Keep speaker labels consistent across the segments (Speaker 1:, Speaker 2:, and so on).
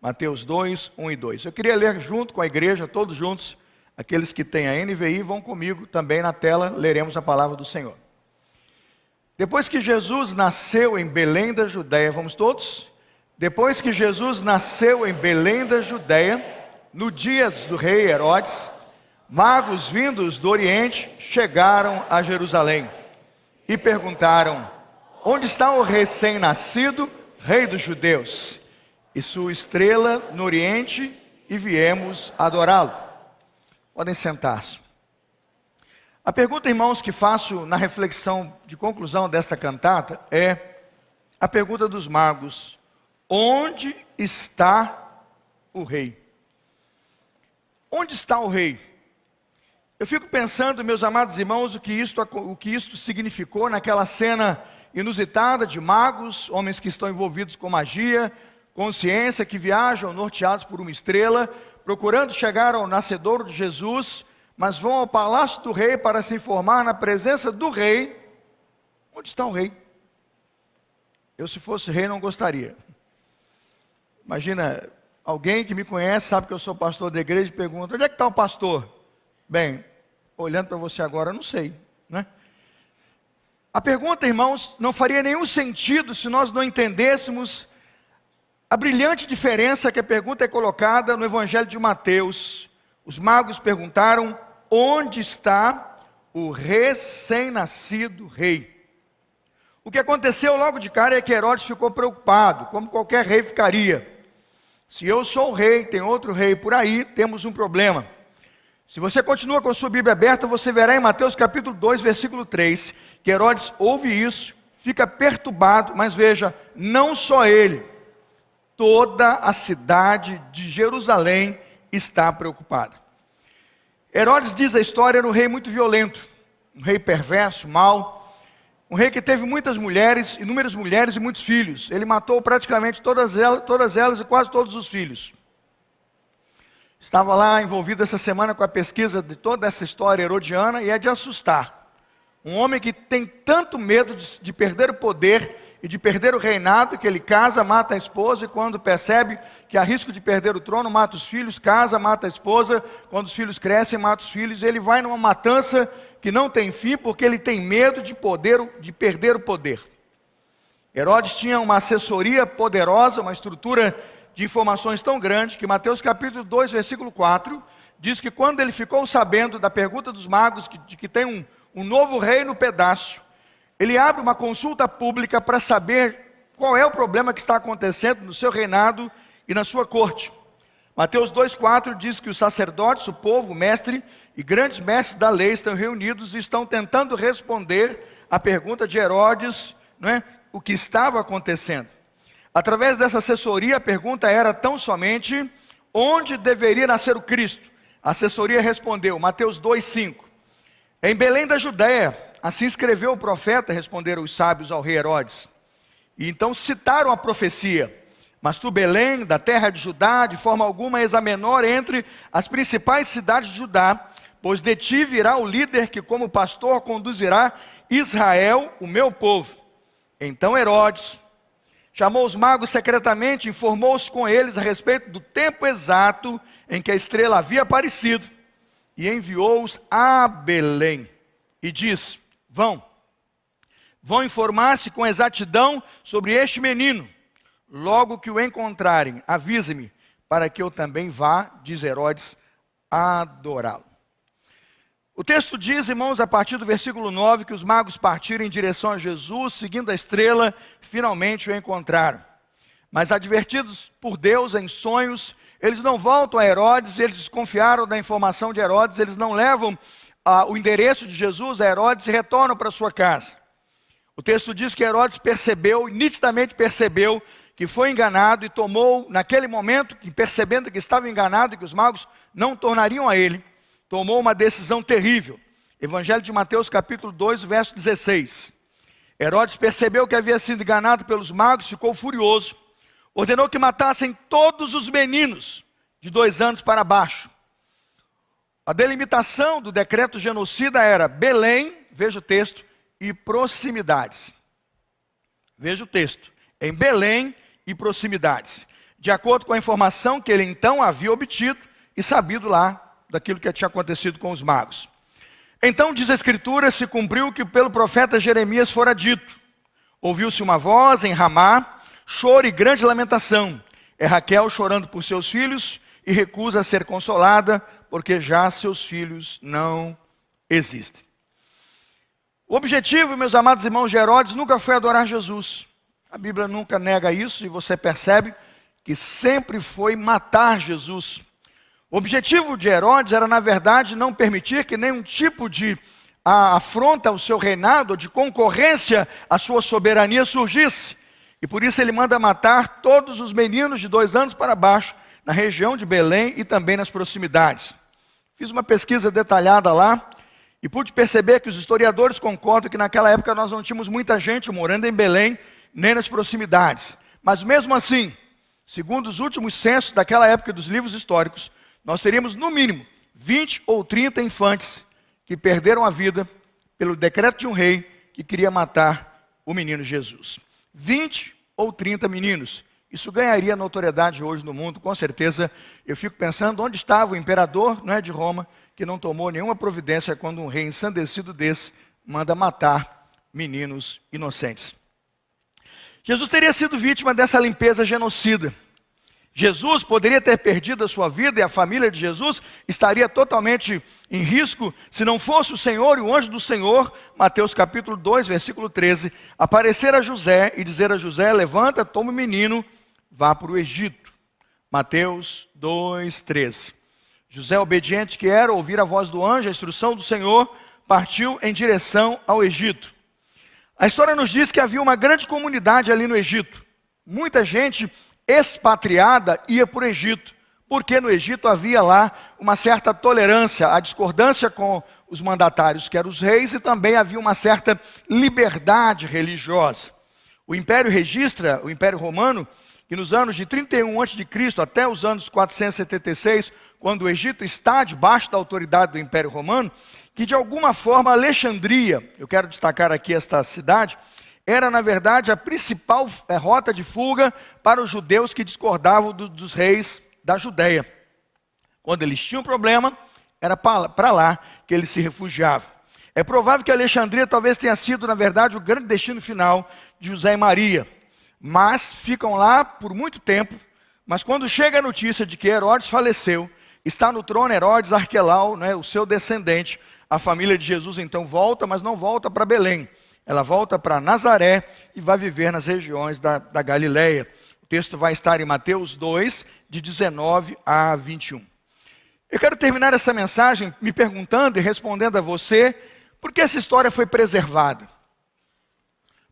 Speaker 1: Mateus 2, 1 e 2. Eu queria ler junto com a igreja, todos juntos, aqueles que têm a NVI vão comigo também na tela, leremos a palavra do Senhor. Depois que Jesus nasceu em Belém da Judéia, vamos todos? Depois que Jesus nasceu em Belém da Judéia, no dia do rei Herodes, magos vindos do Oriente chegaram a Jerusalém e perguntaram: onde está o recém-nascido rei dos judeus? E sua estrela no Oriente, e viemos adorá-lo. Podem sentar-se. A pergunta, irmãos, que faço na reflexão de conclusão desta cantata é a pergunta dos magos: onde está o rei? Onde está o rei? Eu fico pensando, meus amados irmãos, o que isto significou naquela cena inusitada de magos, homens que estão envolvidos com magia, com ciência, que viajam norteados por uma estrela, procurando chegar ao nascedouro de Jesus, mas vão ao palácio do rei para se informar na presença do rei. Onde está o rei? Eu, se fosse rei, não gostaria. Imagina, alguém que me conhece, sabe que eu sou pastor da igreja, e pergunta: onde é que está o pastor? Bem, olhando para você agora, não sei, né? A pergunta, irmãos, não faria nenhum sentido se nós não entendêssemos a brilhante diferença que a pergunta é colocada no Evangelho de Mateus. Os magos perguntaram: onde está o recém-nascido rei? O que aconteceu logo de cara é que Herodes ficou preocupado, como qualquer rei ficaria. Se eu sou o rei, tem outro rei por aí, temos um problema. Se você continua com a sua Bíblia aberta, você verá em Mateus capítulo 2, versículo 3, que Herodes ouve isso, fica perturbado, mas veja, não só ele, toda a cidade de Jerusalém está preocupada. Herodes, diz a história, era um rei muito violento, um rei perverso, mau, um rei que teve muitas mulheres, inúmeras mulheres e muitos filhos. Ele matou praticamente todas elas e quase todos os filhos. Estava lá envolvido essa semana com a pesquisa de toda essa história herodiana, e é de assustar. Um homem que tem tanto medo de perder o poder e de perder o reinado, que ele casa, mata a esposa, e quando percebe que há risco de perder o trono, mata os filhos, casa, mata a esposa, quando os filhos crescem, mata os filhos. Ele vai numa matança que não tem fim, porque ele tem medo de perder o poder. Herodes tinha uma assessoria poderosa, uma estrutura de informações tão grande, que Mateus capítulo 2, versículo 4, diz que quando ele ficou sabendo da pergunta dos magos, de que tem um novo rei no pedaço, ele abre uma consulta pública para saber qual é o problema que está acontecendo no seu reinado e na sua corte. Mateus 2,4 diz que os sacerdotes, o povo, o mestre e grandes mestres da lei estão reunidos e estão tentando responder à pergunta de Herodes, não é? O que estava acontecendo. Através dessa assessoria, a pergunta era tão somente: onde deveria nascer o Cristo? A assessoria respondeu, Mateus 2,5: em Belém da Judéia, assim escreveu o profeta, responderam os sábios ao rei Herodes. E então citaram a profecia: mas tu, Belém, da terra de Judá, de forma alguma és a menor entre as principais cidades de Judá, pois de ti virá o líder que como pastor conduzirá Israel, o meu povo. Então Herodes chamou os magos secretamente, informou-se com eles a respeito do tempo exato em que a estrela havia aparecido, e enviou-os a Belém, e diz: vão informar-se com exatidão sobre este menino. Logo que o encontrarem, avise-me, para que eu também vá, diz Herodes, adorá-lo. O texto diz, irmãos, a partir do versículo 9, que os magos partiram em direção a Jesus, seguindo a estrela, finalmente o encontraram. Mas advertidos por Deus em sonhos, eles não voltam a Herodes, eles desconfiaram da informação de Herodes, eles não levam o endereço de Jesus a Herodes e retornam para sua casa. O texto diz que Herodes percebeu, nitidamente percebeu, que foi enganado e tomou, naquele momento, percebendo que estava enganado e que os magos não tornariam a ele, tomou uma decisão terrível. Evangelho de Mateus capítulo 2, verso 16. Herodes percebeu que havia sido enganado pelos magos, ficou furioso, ordenou que matassem todos os meninos de 2 anos para baixo. A delimitação do decreto genocida era Belém, veja o texto, e proximidades. Veja o texto, em Belém e proximidades. de acordo com a informação que ele então havia obtido e sabido lá daquilo que tinha acontecido com os magos. Então, diz a Escritura, se cumpriu o que pelo profeta Jeremias fora dito. Ouviu-se uma voz em Ramá, choro e grande lamentação. É Raquel chorando por seus filhos e recusa ser consolada, porque já seus filhos não existem. O objetivo, meus amados irmãos, de Herodes nunca foi adorar Jesus. A Bíblia nunca nega isso, e você percebe que sempre foi matar Jesus. O objetivo de Herodes era, na verdade, não permitir que nenhum tipo de afronta ao seu reinado, de concorrência à sua soberania surgisse. E por isso ele manda matar todos os meninos de 2 anos para baixo, na região de Belém e também nas proximidades. Fiz uma pesquisa detalhada lá e pude perceber que os historiadores concordam que naquela época nós não tínhamos muita gente morando em Belém, nem nas proximidades. Mas mesmo assim, segundo os últimos censos daquela época dos livros históricos, nós teríamos no mínimo 20 ou 30 infantes que perderam a vida pelo decreto de um rei que queria matar o menino Jesus. 20 ou 30 meninos. Isso ganharia notoriedade hoje no mundo, com certeza. Eu fico pensando onde estava o imperador, não é, de Roma, que não tomou nenhuma providência quando um rei ensandecido desse manda matar meninos inocentes. Jesus teria sido vítima dessa limpeza genocida. Jesus poderia ter perdido a sua vida e a família de Jesus estaria totalmente em risco se não fosse o Senhor e o anjo do Senhor, Mateus capítulo 2, versículo 13, aparecer a José e dizer a José, levanta, toma o menino, vá para o Egito. Mateus 2, 13. José, obediente que era, ouvir a voz do anjo, a instrução do Senhor, partiu em direção ao Egito. A história nos diz que havia uma grande comunidade ali no Egito. Muita gente expatriada ia para o Egito, porque no Egito havia lá uma certa tolerância à discordância com os mandatários, que eram os reis, e também havia uma certa liberdade religiosa. O Império registra, o Império Romano, que nos anos de 31 a.C. até os anos 476, quando o Egito está debaixo da autoridade do Império Romano, que de alguma forma Alexandria, eu quero destacar aqui esta cidade, era, na verdade, a principal rota de fuga para os judeus que discordavam dos reis da Judéia. Quando eles tinham problema, era para lá que eles se refugiavam. É provável que Alexandria talvez tenha sido, na verdade, o grande destino final de José e Maria. Mas ficam lá por muito tempo. Mas quando chega a notícia de que Herodes faleceu, está no trono Herodes Arquelau, né, o seu descendente, a família de Jesus então volta, mas não volta para Belém. Ela volta para Nazaré e vai viver nas regiões da Galileia. O texto vai estar em Mateus 2, de 19 a 21. Eu quero terminar essa mensagem me perguntando e respondendo a você, por que essa história foi preservada?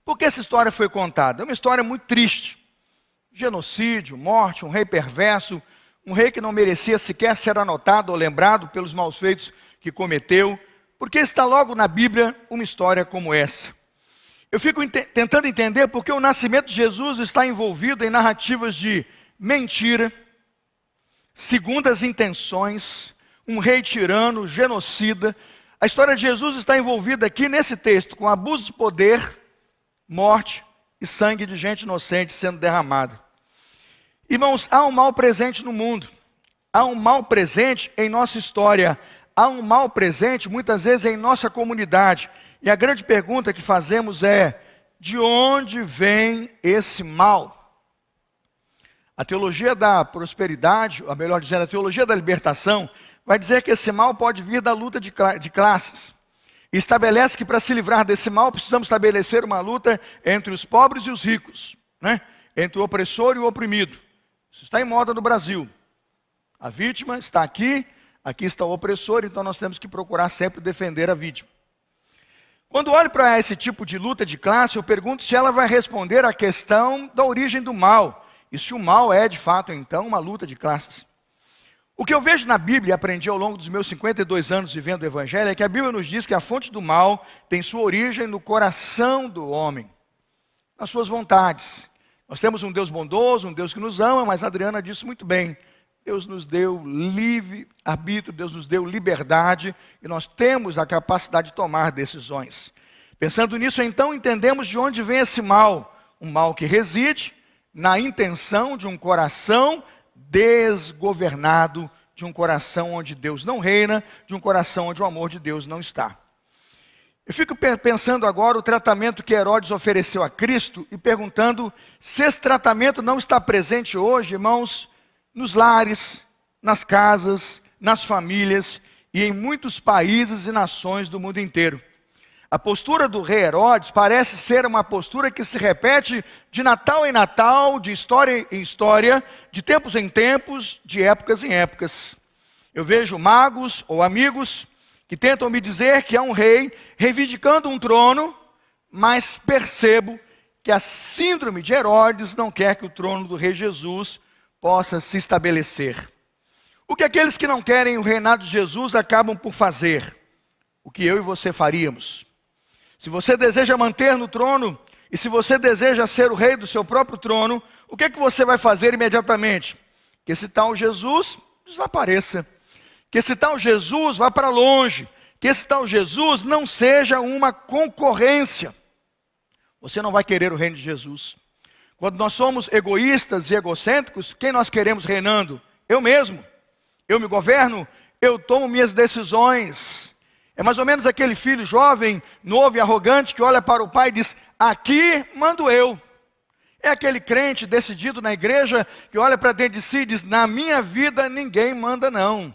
Speaker 1: Por que essa história foi contada? É uma história muito triste. Genocídio, morte, um rei perverso, um rei que não merecia sequer ser anotado ou lembrado pelos maus feitos que cometeu. Por que está logo na Bíblia uma história como essa? Eu fico tentando entender porque o nascimento de Jesus está envolvido em narrativas de mentira, segundas intenções, um rei tirano, genocida. A história de Jesus está envolvida aqui nesse texto com abuso de poder, morte e sangue de gente inocente sendo derramada. Irmãos, há um mal presente no mundo, há um mal presente em nossa história, há um mal presente muitas vezes em nossa comunidade. E a grande pergunta que fazemos é, de onde vem esse mal? A teologia da prosperidade, ou melhor dizendo, a teologia da libertação, vai dizer que esse mal pode vir da luta de classes. E estabelece que para se livrar desse mal, precisamos estabelecer uma luta entre os pobres e os ricos, né? Entre o opressor e o oprimido. Isso está em moda no Brasil. A vítima está aqui, aqui está o opressor, então nós temos que procurar sempre defender a vítima. Quando olho para esse tipo de luta de classe, eu pergunto se ela vai responder à questão da origem do mal. E se o mal é, de fato, então, uma luta de classes. O que eu vejo na Bíblia e aprendi ao longo dos meus 52 anos vivendo o Evangelho é que a Bíblia nos diz que a fonte do mal tem sua origem no coração do homem, nas suas vontades. Nós temos um Deus bondoso, um Deus que nos ama, mas a Adriana disse muito bem. Deus nos deu livre arbítrio, Deus nos deu liberdade e nós temos a capacidade de tomar decisões. Pensando nisso, então, entendemos de onde vem esse mal. Um mal que reside na intenção de um coração desgovernado, de um coração onde Deus não reina, de um coração onde o amor de Deus não está. Eu fico pensando agora o tratamento que Herodes ofereceu a Cristo e perguntando se esse tratamento não está presente hoje, irmãos, nos lares, nas casas, nas famílias e em muitos países e nações do mundo inteiro. A postura do rei Herodes parece ser uma postura que se repete de Natal em Natal, de história em história, de tempos em tempos, de épocas em épocas. Eu vejo magos ou amigos que tentam me dizer que há um rei reivindicando um trono, mas percebo que a síndrome de Herodes não quer que o trono do rei Jesus possa se estabelecer. O que aqueles que não querem o reinado de Jesus acabam por fazer? O que eu e você faríamos? Se você deseja manter no trono, e se você deseja ser o rei do seu próprio trono, o que é que você vai fazer imediatamente? Que esse tal Jesus desapareça. Que esse tal Jesus vá para longe. Que esse tal Jesus não seja uma concorrência. Você não vai querer o reino de Jesus. Quando nós somos egoístas e egocêntricos, quem nós queremos reinando? Eu mesmo. Eu me governo, eu tomo minhas decisões. É mais ou menos aquele filho jovem, novo e arrogante que olha para o pai e diz: aqui mando eu. É aquele crente decidido na igreja que olha para dentro de si e diz: na minha vida ninguém manda não.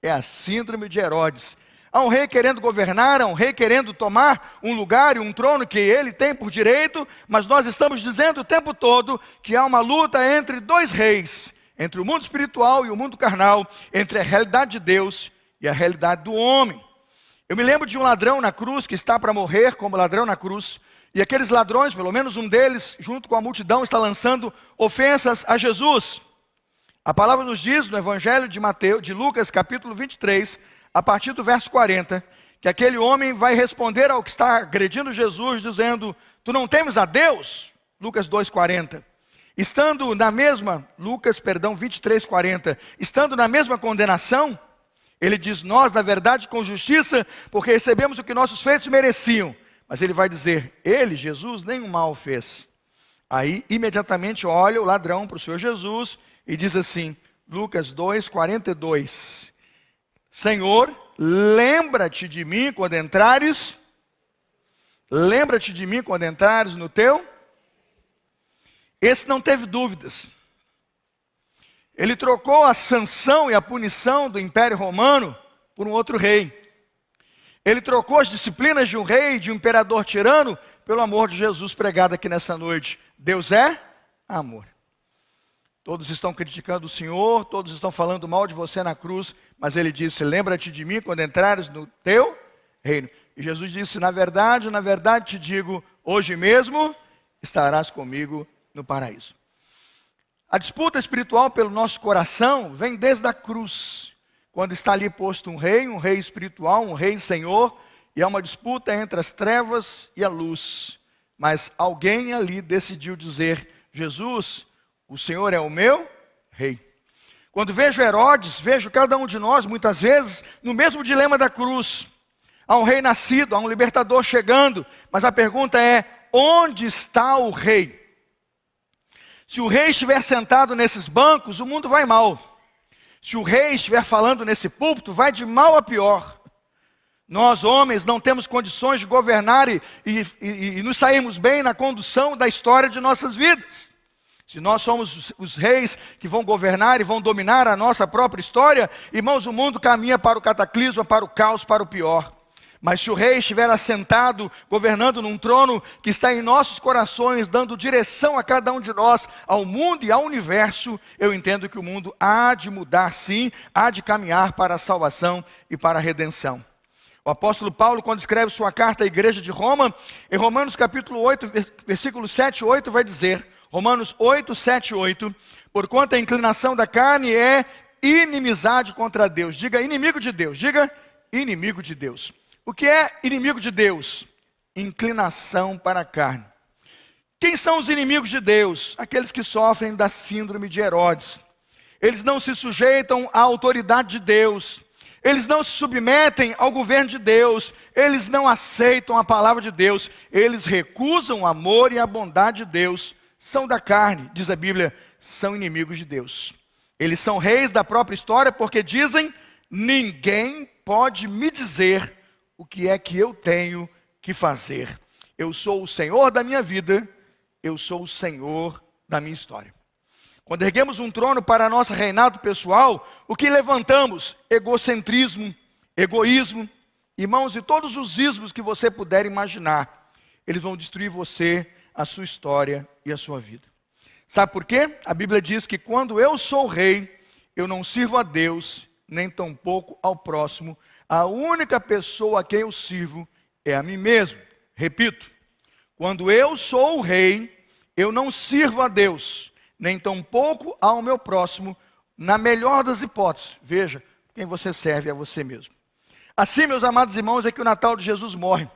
Speaker 1: É a síndrome de Herodes. Há um rei querendo governar, há um rei querendo tomar um lugar e um trono que ele tem por direito, mas nós estamos dizendo o tempo todo que há uma luta entre dois reis, entre o mundo espiritual e o mundo carnal, entre a realidade de Deus e a realidade do homem. Eu me lembro de um ladrão na cruz que está para morrer como ladrão na cruz, e aqueles ladrões, pelo menos um deles, junto com a multidão, está lançando ofensas a Jesus. A palavra nos diz no Evangelho de Lucas, capítulo 23, a partir do verso 40, que aquele homem vai responder ao que está agredindo Jesus, dizendo: tu não temes a Deus? Lucas 2,40. Estando na mesma, 23,40, estando na mesma condenação, ele diz: nós, na verdade, com justiça, porque recebemos o que nossos feitos mereciam. Mas ele vai dizer: ele, Jesus, nenhum mal fez. Aí, imediatamente, olha o ladrão para o Senhor Jesus e diz assim, Lucas 2,42. Senhor, lembra-te de mim quando entrares. Lembra-te de mim quando entrares no teu. Esse não teve dúvidas. Ele trocou a sanção e a punição do Império Romano por um outro rei. Ele trocou as disciplinas de um rei, de um imperador tirano, pelo amor de Jesus pregado aqui nessa noite. Deus é amor. Todos estão criticando o Senhor, todos estão falando mal de você na cruz, mas ele disse: lembra-te de mim quando entrares no teu reino. E Jesus disse: na verdade te digo, hoje mesmo estarás comigo no paraíso. A disputa espiritual pelo nosso coração vem desde a cruz, quando está ali posto um rei espiritual, um rei Senhor, e há uma disputa entre as trevas e a luz. Mas alguém ali decidiu dizer: Jesus, o Senhor é o meu rei. Quando vejo Herodes, vejo cada um de nós, muitas vezes, no mesmo dilema da cruz. Há um rei nascido, há um libertador chegando, mas a pergunta é: onde está o rei? Se o rei estiver sentado nesses bancos, o mundo vai mal. Se o rei estiver falando nesse púlpito, vai de mal a pior. Nós, homens, não temos condições de governar e nos sairmos bem na condução da história de nossas vidas. Se nós somos os reis que vão governar e vão dominar a nossa própria história, irmãos, o mundo caminha para o cataclisma, para o caos, para o pior. Mas se o rei estiver assentado, governando num trono que está em nossos corações, dando direção a cada um de nós, ao mundo e ao universo, eu entendo que o mundo há de mudar sim, há de caminhar para a salvação e para a redenção. O apóstolo Paulo, quando escreve sua carta à igreja de Roma, em Romanos capítulo 8, versículo 7 e 8, vai dizer, Romanos 8, 7 e 8, porquanto a inclinação da carne é inimizade contra Deus. Diga inimigo de Deus, diga inimigo de Deus. O que é inimigo de Deus? Inclinação para a carne. Quem são os inimigos de Deus? Aqueles que sofrem da síndrome de Herodes. Eles não se sujeitam à autoridade de Deus. Eles não se submetem ao governo de Deus. Eles não aceitam a palavra de Deus. Eles recusam o amor e a bondade de Deus são da carne, diz a Bíblia, são inimigos de Deus. Eles são reis da própria história porque dizem: ninguém pode me dizer o que é que eu tenho que fazer. Eu sou o Senhor da minha vida, eu sou o Senhor da minha história. Quando erguemos um trono para nosso reinado pessoal, o que levantamos? Egocentrismo, egoísmo, irmãos, e todos os ismos que você puder imaginar. Eles vão destruir você, a sua história e a sua vida. Sabe por quê? A Bíblia diz que quando eu sou rei, eu não sirvo a Deus, nem tampouco ao próximo. A única pessoa a quem eu sirvo é a mim mesmo. Repito, quando eu sou o rei, eu não sirvo a Deus, nem tampouco ao meu próximo, na melhor das hipóteses. Veja, quem você serve é você mesmo. Assim, meus amados irmãos, é que o Natal de Jesus morre.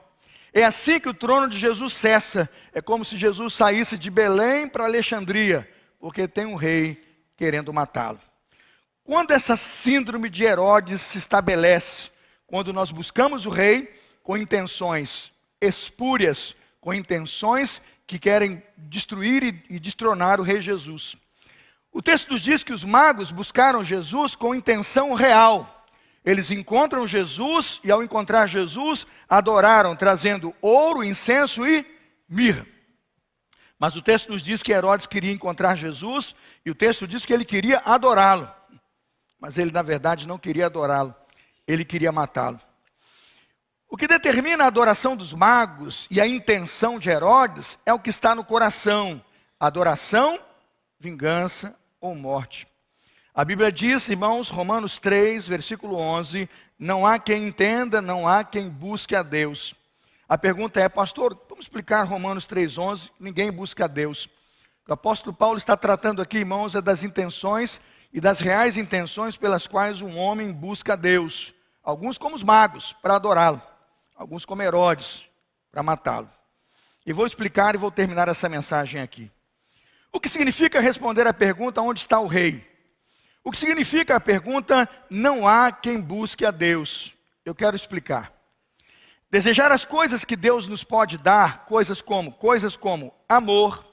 Speaker 1: É assim que o trono de Jesus cessa. É como se Jesus saísse de Belém para Alexandria, porque tem um rei querendo matá-lo. Quando essa síndrome de Herodes se estabelece, quando nós buscamos o rei com intenções espúrias, com intenções que querem destruir e destronar o rei Jesus. O texto nos diz que os magos buscaram Jesus com intenção real. Eles encontram Jesus e ao encontrar Jesus, adoraram, trazendo ouro, incenso e mirra. Mas o texto nos diz que Herodes queria encontrar Jesus e o texto diz que ele queria adorá-lo. Mas ele na verdade não queria adorá-lo, ele queria matá-lo. O que determina a adoração dos magos e a intenção de Herodes é o que está no coração: adoração, vingança ou morte. A Bíblia diz, irmãos, Romanos 3, versículo 11, não há quem entenda, não há quem busque a Deus. A pergunta é: pastor, vamos explicar Romanos 3,11, ninguém busca a Deus. O que o apóstolo Paulo está tratando aqui, irmãos, é das intenções e das reais intenções pelas quais um homem busca a Deus. Alguns como os magos, para adorá-lo. Alguns como Herodes, para matá-lo. E vou explicar e vou terminar essa mensagem aqui. O que significa responder à pergunta: onde está o rei? O que significa a pergunta: não há quem busque a Deus? Eu quero explicar. Desejar as coisas que Deus nos pode dar, coisas como amor,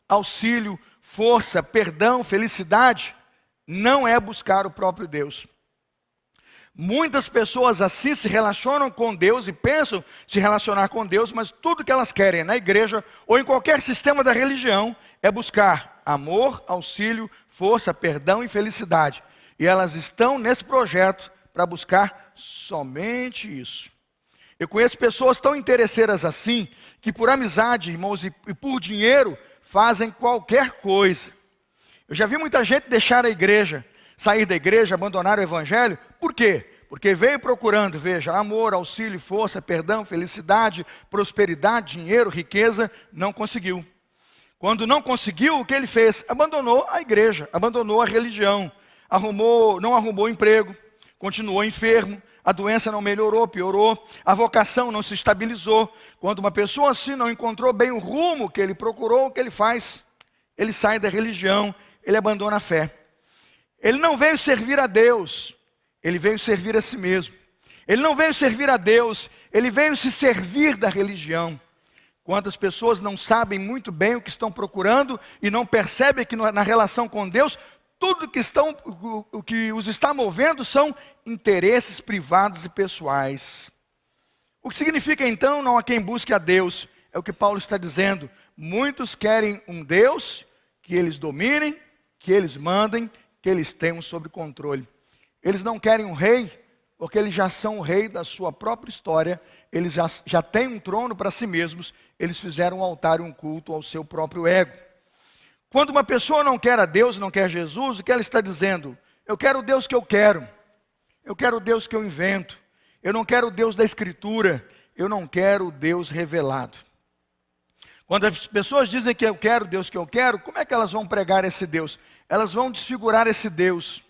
Speaker 1: auxílio, força, perdão, felicidade, não é buscar o próprio Deus. Muitas pessoas assim se relacionam com Deus e pensam se relacionar com Deus, mas tudo que elas querem na igreja ou em qualquer sistema da religião é buscar amor, auxílio, força, perdão e felicidade. E elas estão nesse projeto para buscar somente isso. Eu conheço pessoas tão interesseiras assim, que por amizade, irmãos, e por dinheiro, fazem qualquer coisa. Eu já vi muita gente deixar a igreja, sair da igreja, abandonar o evangelho. Por quê? Porque veio procurando, veja, amor, auxílio, força, perdão, felicidade, prosperidade, dinheiro, riqueza, não conseguiu. Quando não conseguiu, o que ele fez? Abandonou a igreja, abandonou a religião, não arrumou emprego, continuou enfermo, a doença não melhorou, piorou, a vocação não se estabilizou. Quando uma pessoa assim não encontrou bem o rumo que ele procurou, o que ele faz? Ele sai da religião, ele abandona a fé. Ele não veio servir a Deus, ele veio servir a si mesmo. Ele não veio servir a Deus, ele veio se servir da religião. Quantas pessoas não sabem muito bem o que estão procurando e não percebem que na relação com Deus, tudo o que os está movendo são interesses privados e pessoais. O que significa então não há quem busque a Deus? É o que Paulo está dizendo. Muitos querem um Deus que eles dominem, que eles mandem, que eles tenham sob controle. Eles não querem um rei, porque eles já são o rei da sua própria história, eles já têm um trono para si mesmos, eles fizeram um altar e um culto ao seu próprio ego. Quando uma pessoa não quer a Deus, não quer Jesus, o que ela está dizendo? Eu quero o Deus que eu quero o Deus que eu invento, eu não quero o Deus da Escritura, eu não quero o Deus revelado. Quando as pessoas dizem que eu quero o Deus que eu quero, como é que elas vão pregar esse Deus? Elas vão desfigurar esse Deus.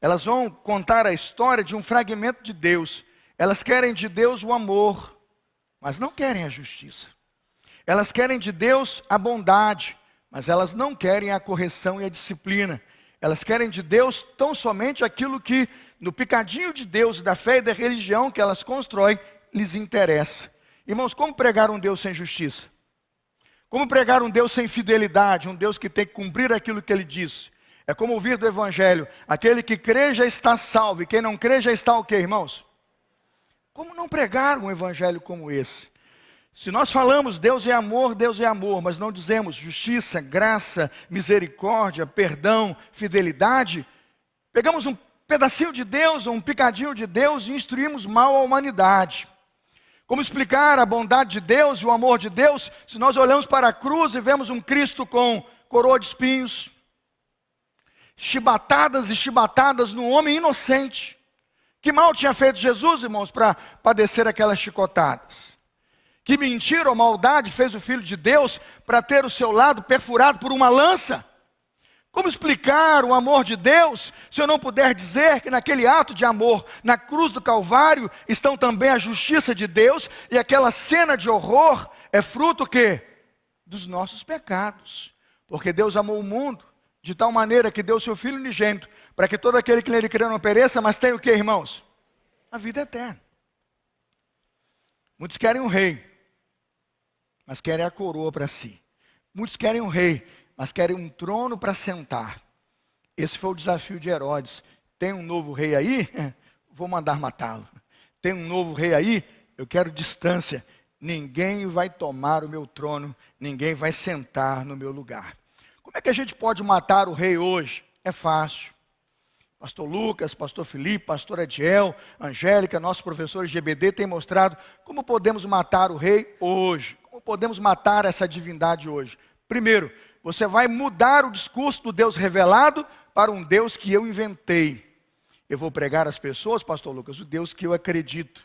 Speaker 1: Elas vão contar a história de um fragmento de Deus. Elas querem de Deus o amor, mas não querem a justiça. Elas querem de Deus a bondade, mas elas não querem a correção e a disciplina. Elas querem de Deus tão somente aquilo que, no picadinho de Deus, da fé e da religião que elas constroem, lhes interessa. Irmãos, como pregar um Deus sem justiça? Como pregar um Deus sem fidelidade, um Deus que tem que cumprir aquilo que Ele disse? É como ouvir do Evangelho, aquele que crê já está salvo, e quem não crê já está o quê, irmãos? Como não pregar um Evangelho como esse? Se nós falamos Deus é amor, mas não dizemos justiça, graça, misericórdia, perdão, fidelidade, pegamos um pedacinho de Deus, ou um picadinho de Deus e instruímos mal a humanidade. Como explicar a bondade de Deus e o amor de Deus, se nós olhamos para a cruz e vemos um Cristo com coroa de espinhos, chibatadas e chibatadas no homem inocente? Que mal tinha feito Jesus, irmãos, para padecer aquelas chicotadas? Que mentira ou maldade fez o Filho de Deus para ter o seu lado perfurado por uma lança? Como explicar o amor de Deus se eu não puder dizer que naquele ato de amor, na cruz do Calvário, estão também a justiça de Deus, e aquela cena de horror é fruto o quê? Dos nossos pecados. Porque Deus amou o mundo de tal maneira que deu seu Filho unigênito, para que todo aquele que nele crê não pereça, mas tenha o quê, irmãos? A vida eterna. Muitos querem um rei, mas querem a coroa para si. Muitos querem um rei, mas querem um trono para sentar. Esse foi o desafio de Herodes. Tem um novo rei aí? Vou mandar matá-lo. Tem um novo rei aí? Eu quero distância. Ninguém vai tomar o meu trono, ninguém vai sentar no meu lugar. Como é que a gente pode matar o rei hoje? É fácil. Pastor Lucas, pastor Felipe, pastor Adiel, Angélica, nossos professores de EBD têm mostrado como podemos matar o rei hoje. Como podemos matar essa divindade hoje? Primeiro, você vai mudar o discurso do Deus revelado para um Deus que eu inventei. Eu vou pregar às pessoas, pastor Lucas, o Deus que eu acredito.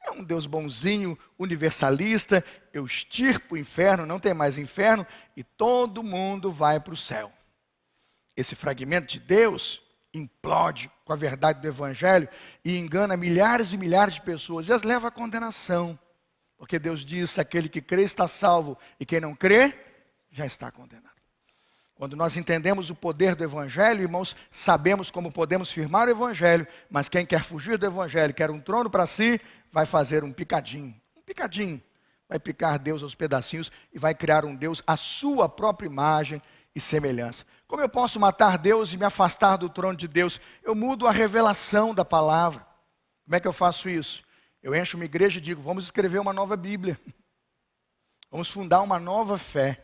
Speaker 1: É um Deus bonzinho, universalista, eu extirpo o inferno, não tem mais inferno, e todo mundo vai para o céu. Esse fragmento de Deus implode com a verdade do Evangelho e engana milhares e milhares de pessoas, e as leva à condenação. Porque Deus diz, aquele que crê está salvo, e quem não crê, já está condenado. Quando nós entendemos o poder do Evangelho, irmãos, sabemos como podemos firmar o Evangelho, mas quem quer fugir do Evangelho, quer um trono para si, vai fazer um picadinho, vai picar Deus aos pedacinhos e vai criar um Deus à sua própria imagem e semelhança. Como eu posso matar Deus e me afastar do trono de Deus? Eu mudo a revelação da palavra. Como é que eu faço isso? Eu encho uma igreja e digo, vamos escrever uma nova Bíblia. Vamos fundar uma nova fé.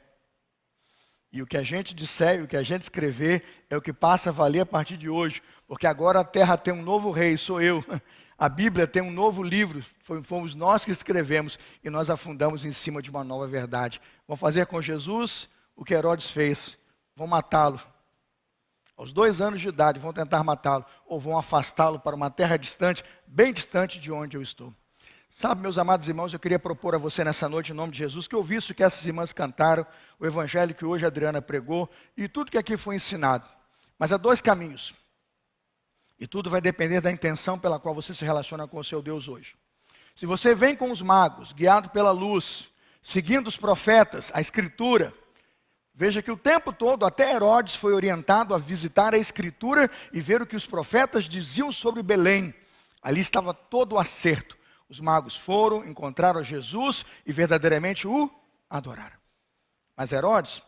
Speaker 1: E o que a gente disser e o que a gente escrever é o que passa a valer a partir de hoje. Porque agora a terra tem um novo rei, sou eu. A Bíblia tem um novo livro, fomos nós que escrevemos e nós afundamos em cima de uma nova verdade. Vão fazer com Jesus o que Herodes fez. Vão matá-lo. Aos 2 anos de idade vão tentar matá-lo. Ou vão afastá-lo para uma terra distante, bem distante de onde eu estou. Sabe, meus amados irmãos, eu queria propor a você nessa noite, em nome de Jesus, que ouvisse o que essas irmãs cantaram, o evangelho que hoje a Adriana pregou, e tudo que aqui foi ensinado. Mas há 2 caminhos. E tudo vai depender da intenção pela qual você se relaciona com o seu Deus hoje. Se você vem com os magos, guiado pela luz, seguindo os profetas, a Escritura, veja que o tempo todo, até Herodes foi orientado a visitar a Escritura e ver o que os profetas diziam sobre Belém. Ali estava todo o acerto. Os magos foram, encontraram a Jesus e verdadeiramente o adoraram. Mas Herodes,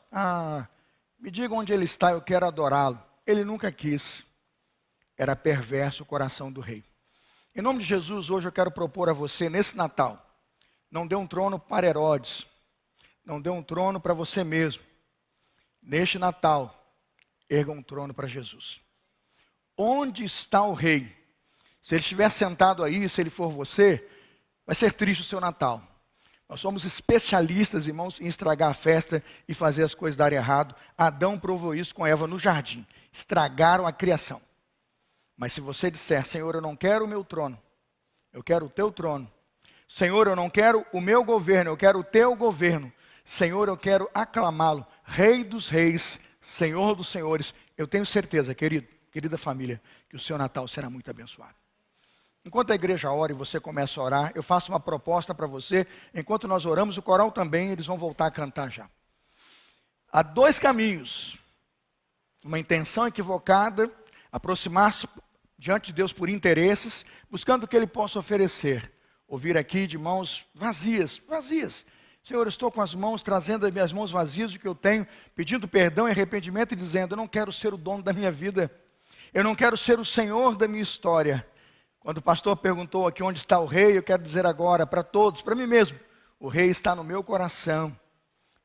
Speaker 1: me diga onde ele está, eu quero adorá-lo. Ele nunca quis. Era perverso o coração do rei. Em nome de Jesus, hoje eu quero propor a você, nesse Natal, não dê um trono para Herodes, não dê um trono para você mesmo. Neste Natal, erga um trono para Jesus. Onde está o rei? Se ele estiver sentado aí, se ele for você, vai ser triste o seu Natal. Nós somos especialistas, irmãos, em estragar a festa e fazer as coisas darem errado. Adão provou isso com Eva no jardim. Estragaram a criação. Mas se você disser, Senhor, eu não quero o meu trono, eu quero o teu trono. Senhor, eu não quero o meu governo, eu quero o teu governo. Senhor, eu quero aclamá-lo, Rei dos reis, Senhor dos senhores. Eu tenho certeza, querida família, que o seu Natal será muito abençoado. Enquanto a igreja ora e você começa a orar, eu faço uma proposta para você. Enquanto nós oramos, o coral também, eles vão voltar a cantar já. Há 2 caminhos. Uma intenção equivocada, aproximar-se diante de Deus por interesses, buscando o que Ele possa oferecer. Ouvir aqui de mãos vazias. Senhor, eu estou com as mãos, trazendo as minhas mãos vazias do que eu tenho, pedindo perdão e arrependimento e dizendo, eu não quero ser o dono da minha vida. Eu não quero ser o Senhor da minha história. Quando o pastor perguntou aqui onde está o rei, eu quero dizer agora para todos, para mim mesmo, o rei está no meu coração.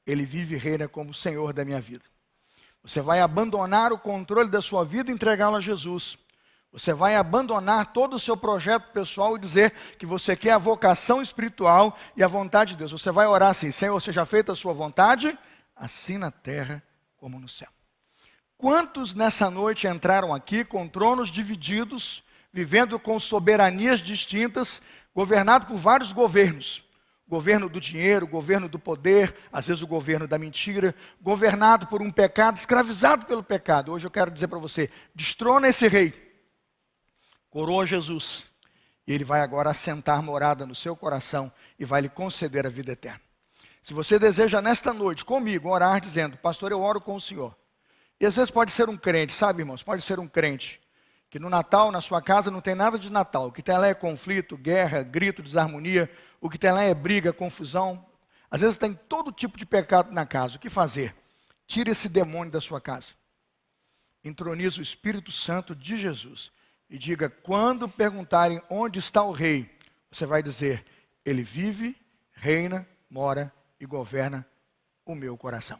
Speaker 1: Ele vive e reina como o Senhor da minha vida. Você vai abandonar o controle da sua vida e entregá-lo a Jesus. Você vai abandonar todo o seu projeto pessoal e dizer que você quer a vocação espiritual e a vontade de Deus. Você vai orar assim, Senhor, seja feita a sua vontade, assim na terra como no céu. Quantos nessa noite entraram aqui com tronos divididos, vivendo com soberanias distintas, governado por vários governos? Governo do dinheiro, governo do poder, às vezes o governo da mentira, governado por um pecado, escravizado pelo pecado. Hoje eu quero dizer para você, destrona esse rei. Coroa Jesus, e Ele vai agora assentar morada no seu coração e vai lhe conceder a vida eterna. Se você deseja nesta noite comigo orar dizendo, pastor, eu oro com o Senhor. E às vezes pode ser um crente, sabe irmãos, pode ser um crente, que no Natal, na sua casa não tem nada de Natal. O que tem lá é conflito, guerra, grito, desarmonia, o que tem lá é briga, confusão. Às vezes tem todo tipo de pecado na casa, o que fazer? Tire esse demônio da sua casa. Intronize o Espírito Santo de Jesus. E diga, quando perguntarem onde está o rei, você vai dizer, ele vive, reina, mora e governa o meu coração.